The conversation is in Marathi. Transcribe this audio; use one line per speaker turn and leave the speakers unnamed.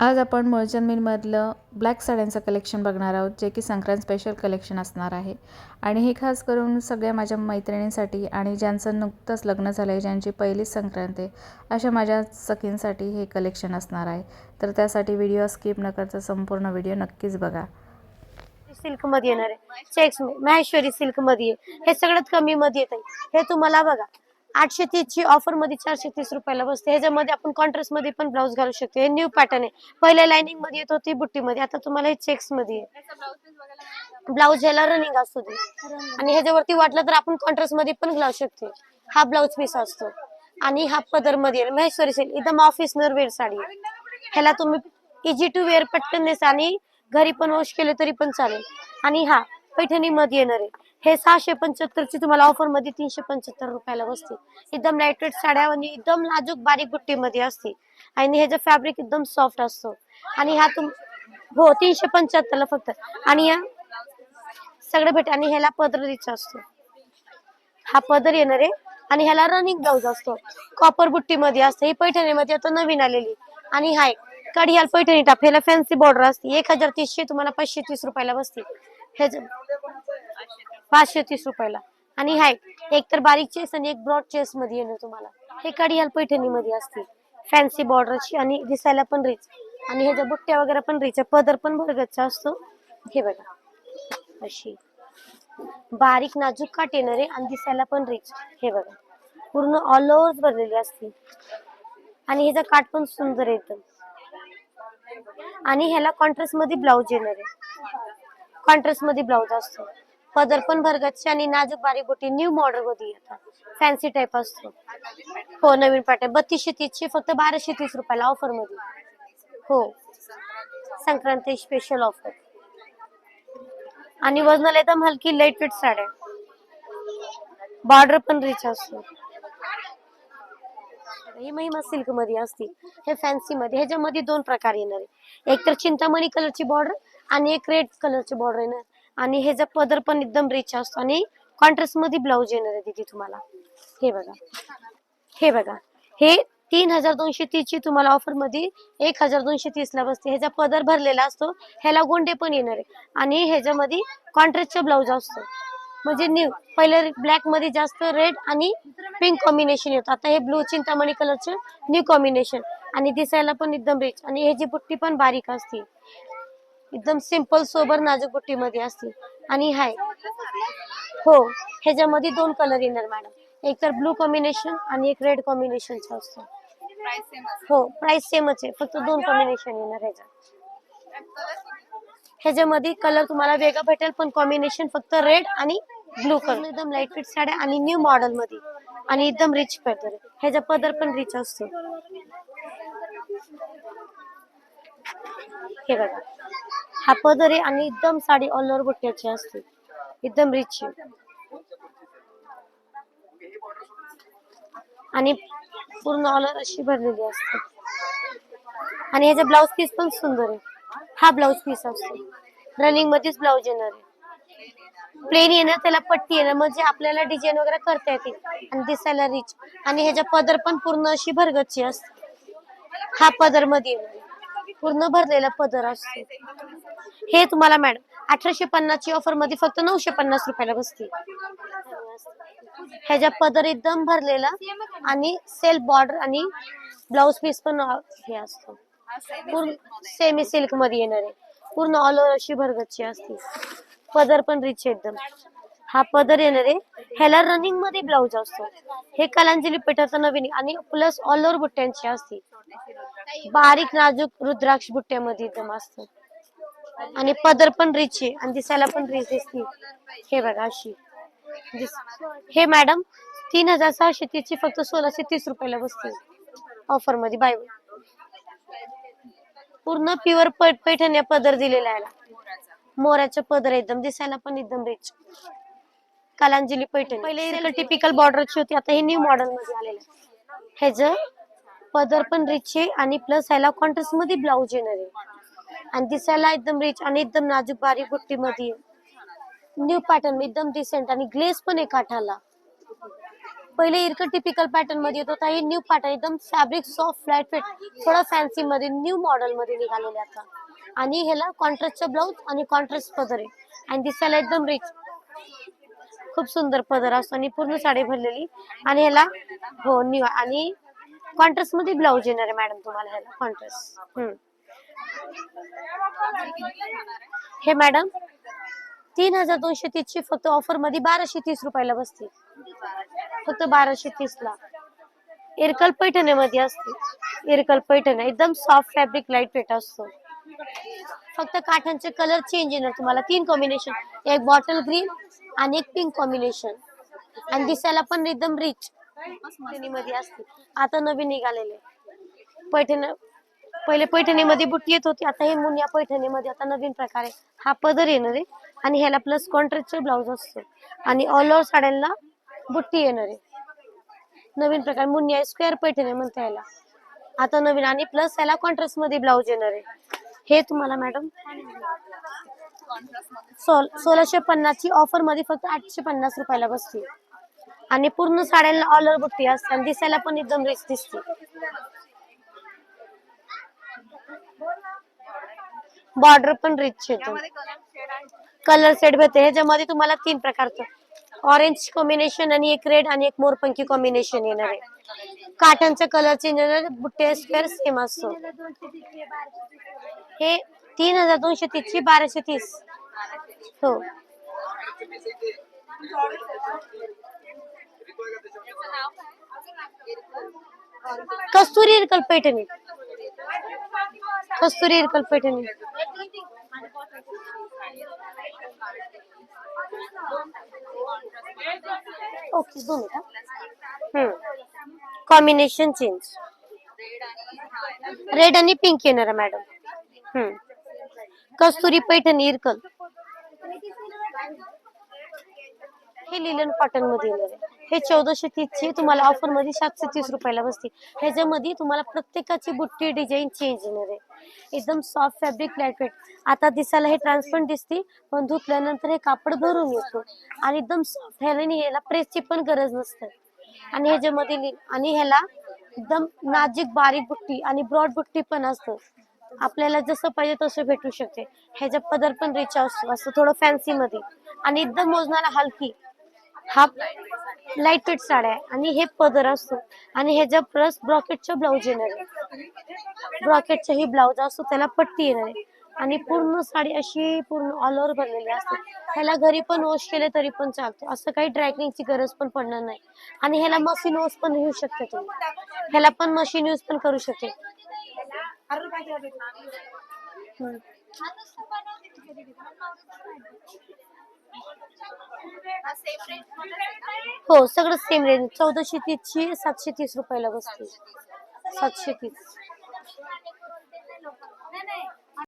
आज आपण मुळचंद मिलमधलं ब्लॅक साड्यांचं कलेक्शन बघणार आहोत, जे की संक्रांत स्पेशल कलेक्शन असणार आहे. आणि हे खास करून सगळ्या माझ्या मैत्रिणींसाठी आणि ज्यांचं नुकतंच लग्न झालं आहे, ज्यांची पहिलीच संक्रांत आहे, अशा माझ्या सखींसाठी हे कलेक्शन असणार आहे. तर त्यासाठी व्हिडिओ स्किप न करता संपूर्ण व्हिडिओ नक्कीच बघा.
सिल्क मध्ये येणार आहे, चेक्स महेश्वरी सिल्क मध्ये हे सगळ्यात कमी मध्ये येत आहे. हे तुम्हाला बघा 830 ची ऑफर मध्ये 430 रुपयाला बसते. ह्याच्यामध्ये आपण कॉन्ट्रास्ट मध्ये पण ब्लाऊज घालू शकतो. हे न्यू पॅटर्न आहे. पहिल्या लाइनिंग मध्ये येत होती बुट्टी मध्ये, आता तुम्हाला हे चेक्स मध्ये आहे. ब्लाऊज ह्याला रनिंग असतो ते, आणि ह्याच्यावरती वाटलं तर आपण कॉन्ट्रास्ट मध्ये पण घालू शकतो. हा ब्लाऊज पीस असतो आणि हा पदर मध्ये महेश्वरी सिल्क एकदम ऑफिसनर वेअर साडी आहे. ह्याला तुम्ही इझी टू वेअर पटकन नेसा आणि घरी पण वॉश केले तरी पण चालेल. आणि हा पैठणी मध्ये येणार आहे. हे 675 ची तुम्हाला ऑफर मध्ये 375 रुपयाला बसते. एकदम लाईटवेट साड्या आणि एकदम नाजूक बारीक बुट्टी मध्ये असते आणि ह्याचं फॅब्रिक एकदम सॉफ्ट असतो. आणि हा हो 375 ला फक्त. आणि या सगळे भेट आणि ह्याला पदरीचा असतो. हा पदर येणार आहे आणि ह्याला रनिंग ब्लाऊज असतो. कॉपर बुट्टी मध्ये असते. ही पैठणी मध्ये आता नवीन आलेली. आणि हाय कडियाल पैठणी टाप, ह्याला फॅन्सी बॉर्डर असते. 1030 तुम्हाला 530 रुपयाला बसते. ह्याच 530 रुपयाला. आणि हाय एक तर बारीक चेस आणि एक ब्रॉड चेस मध्ये येणार तुम्हाला. हे कडियाल पैठणी मध्ये असते, फॅन्सी बॉर्डरची आणि दिसायला पण रिच. आणि ह्याच्या बुट्ट्या वगैरे पण रिच, पदर पण भरगतचा असतो. हे बघा अशी बारीक नाजूक काट येणार आहे आणि दिसायला पण रिच. हे बघा पूर्ण ऑल ओव्हर भरलेली असते आणि ह्याचा काट पण सुंदर येतो. आणि ह्याला कॉन्ट्रास्ट मध्ये ब्लाऊज येणार आहे. कॉन्ट्रास्ट मध्ये ब्लाऊज असतो. पदर पण भरगतचे आणि नाजूक बारीक बुटी न्यू मॉडेल मध्ये येतात. फॅन्सी टाइप असतो. हो नवीन पॅटर्न 3230 ची फक्त 1230 रुपयाला ऑफर मध्ये. हो संक्रांती स्पेशल ऑफर. आणि वजनाला एकदम हलकी लाईट वेट साड्या. बॉर्डर पण रिच असतो. ही महिमा सिल्क मध्ये असते. हे फॅन्सी मध्ये. ह्याच्यामध्ये दोन प्रकार येणार आहे. एक तर चिंतामणी कलरची बॉर्डर आणि एक रेड कलरची बॉर्डर येणार. आणि ह्याचा पदर पण एकदम रिच असतो आणि कॉन्ट्रास्ट मध्ये ब्लाऊज येणार आहे तिथे तुम्हाला. हे बघा हे बघा हे 3230 ची तुम्हाला ऑफर मध्ये 1230 ला बसते. ह्याचा पदर भरलेला असतो. ह्याला गोंडे पण येणार आहे आणि ह्याच्यामध्ये कॉन्ट्रास्टचा ब्लाऊज असतो. म्हणजे न्यू पहिले ब्लॅक मध्ये जास्त रेड आणि पिंक कॉम्बिनेशन येतं. आता हे ब्लू चिंतामणी कलरचं न्यू कॉम्बिनेशन आणि दिसायला पण एकदम रिच. आणि ह्याची बुट्टी पण बारीक असते, एकदम सिंपल सोबर नाजूक बुट्टी मध्ये असते. आणि हाय हो ह्याच्यामध्ये दोन कलर येणार मॅडम, एक तर ब्लू कॉम्बिनेशन आणि एक रेड कॉम्बिनेशनचा असतो. हो प्राइस सेमच आहे, फक्त दोन कॉम्बिनेशन येणार ह्याच्यामध्ये कलर तुम्हाला वेगळा भेटेल, पण कॉम्बिनेशन फक्त रेड आणि ब्लू कलर. एकदम लाईट फिट साड्या आणि न्यू मॉडेल मध्ये आणि एकदम रिच पॅटर्न. ह्याचा पदर पण रिच असतो. हे बघा हा पदर आहे आणि एकदम साडी ऑल ओव्हर बुट्ट्याची असते, एकदम रिच आणि पूर्ण ऑल ओव्हर अशी भरलेली असते. आणि ह्याचा ब्लाउज पीस पण सुंदर आहे. हा ब्लाउज पीस असतो. रनिंग मध्येच ब्लाउज येणार आहे. प्लेन येणार, त्याला पट्टी येणार, म्हणजे आपल्याला डिझाईन वगैरे करता येते आणि दिसायला रिच. आणि ह्याच्या पदर पण पूर्ण अशी भरगतची असते. हा पदर मध्ये येणार, पूर्ण भरलेला पदर असतो. हे तुम्हाला मॅडम 1850 ची ऑफर मध्ये फक्त 950 रुपयाला बसते. ह्याच्या पदर एकदम भरलेला आणि सेल्फ बॉर्डर आणि ब्लाउज पीस पण हे असतो. पूर्ण सेमी सिल्क मध्ये येणार आहे. पूर्ण ऑल ओव्हर अशी भरगतची असते. पदर पण रिच एकदम. हा पदर येणार आहे. ह्याला रनिंग मध्ये ब्लाऊज असतो. हे कलांजली पेठाचं नवीन आणि प्लस ऑल ओव्हर बुट्ट्यांची असते. बारीक नाजूक रुद्राक्ष बुट्ट्यामध्ये एकदम असतं. आणि पदर पण रिच आहे आणि दिसायला पण रिच दिसते. हे बघा अशी हे मॅडम 3630 ची फक्त 1630 रुपयाला बसते ऑफर मध्ये. बाय पूर्ण प्युअर पैठण्या पदर दिलेला आहे. मोराचं पदर एकदम दिसायला पण एकदम रिच. कलांजली पैठणी पहिले टिपिकल बॉर्डरची होती, आता हे न्यू मॉडेल मध्ये आलेलं आहे. ह्याचं पदर पण रिच आहे आणि प्लस ह्याला कॉन्ट्रास्ट मध्ये ब्लाऊज येणार आहे आणि दिसायला एकदम रिच आणि एकदम नाजूक बारीक बुट्टी मध्ये न्यू पॅटर्न एकदम डिसेंट आणि ग्लेस पण आहे काठाला. पहिले इरकल टिपिकल पॅटर्न मध्ये येत होता, हे न्यू पॅटर्न एकदम फॅब्रिक सॉफ्ट लाईट वेट थोडं फॅन्सी मध्ये न्यू मॉडेल मध्ये निघालेले आता. आणि ह्याला कॉन्ट्रास्टचा ब्लाऊज आणि कॉन्ट्रास्ट पदर आहे आणि दिसायला एकदम रिच खूप सुंदर पदर असतो आणि पूर्ण साडी भरलेली. आणि ह्याला हो न्यू आणि कॉन्ट्रास्ट मध्ये ब्लाऊज येणार आहे मॅडम तुम्हाला ह्याला कॉन्ट्रास्ट. हे मॅडम 3230 ची फक्त ऑफर मध्ये 1230 रुपयाला बसते. फक्त 1230 ला. इरकल पैठणी मध्ये असते. इरकल पैठणी एकदम सॉफ्ट फॅब्रिक लाईट वेट असतो. फक्त काठांचे कलर चेंज येणार तुम्हाला 3 कॉम्बिनेशन, एक बॉटल ग्रीन आणि एक पिंक कॉम्बिनेशन आणि दिसायला पण एकदम रिच पैठणी मध्ये असते. आता नवीन निघालेले पैठणी. पहिले पैठणी मध्ये बुट्टी येत होती, आता हे मुनिया पैठणी मध्ये आता नवीन प्रकारे हा पदर येणार आहे आणि ह्याला प्लस कॉन्ट्रास्टचे ब्लाऊज असतो आणि ऑल ओव्हर साड्यांना बुट्टी येणार आहे. नवीन प्रकार मुनिया स्क्वेअर पैठणी म्हणता याला आता नवीन आणि प्लस याला कॉन्ट्रास्ट मध्ये ब्लाऊज येणार आहे. हे तुम्हाला मॅडम 1650 ची ऑफर मध्ये फक्त 850 रुपयाला बसते आणि पूर्ण साड्यांना ऑल ओव्हर बुट्टी असते आणि दिसायला पण एकदम रिच दिसते. बॉर्डर पण रिच येतो. कलर सेट भेटते ह्याच्यामध्ये तुम्हाला 3 प्रकारचं ऑरेंज कॉम्बिनेशन आणि एक रेड आणि एक मोरपंखी कॉम्बिनेशन येणार आहे. काठांचा कलर चेंज येणार, बुट्टे स्क्वेअर सेम असतो. हे 3230 ची 1230. हो Kasturi Irkal Paithani. Kasturi Irkal Paithani. Okay 2 minute. Combination change red आणि पिंक येणार आहे मॅडम. कस्तुरी पैठणी इरकल. हे लिलन कॉटन मध्ये येणार आहे. हे 1430 ची तुम्हाला ऑफर मध्ये 730 रुपयाला बसते. ह्याच्यामध्ये तुम्हाला प्रत्येकाची बुट्टी डिझाईन चेंज येणार आहे. एकदम सॉफ्ट फॅब्रिक लाईट वेट. आता दिसायला हे ट्रान्सपरंट दिसते पण धुतल्यानंतर हे कापड भरून येतो आणि एकदम सॉफ्ट ह्याला प्रेसची पण गरज नसते. आणि ह्याच्यामध्ये आणि ह्याला एकदम नाजूक बारीक बुट्टी आणि ब्रॉड बुट्टी पण असतं. आपल्याला जसं पाहिजे तसं भेटू शकते. ह्याचा पदर पण रिच असतो असं थोडं फॅन्सी मध्ये आणि एकदम मोजणारा हलकी. हा लाईट वेट साड्या आहे आणि हे पदर असतो आणि ह्याच्या प्लस ब्रॉकेटचा ब्लाऊज येणार आहे. ब्रॉकेटचा ही ब्लाऊज असतो त्याला पट्टी येणार आहे आणि पूर्ण साडी अशी पूर्ण ऑल ओव्हर भरलेली असते. ह्याला घरी पण वॉश केले तरी पण चालतो, असं काही ड्रायक्लिंगची गरज पण पडणार नाही. आणि ह्याला मशीन वॉश पण घेऊ शकते तुम्ही. ह्याला पण मशीन यूज पण करू शकते. हो सगळं सेम रेंज. 1430 ची 730 रुपयाला बसते. 730.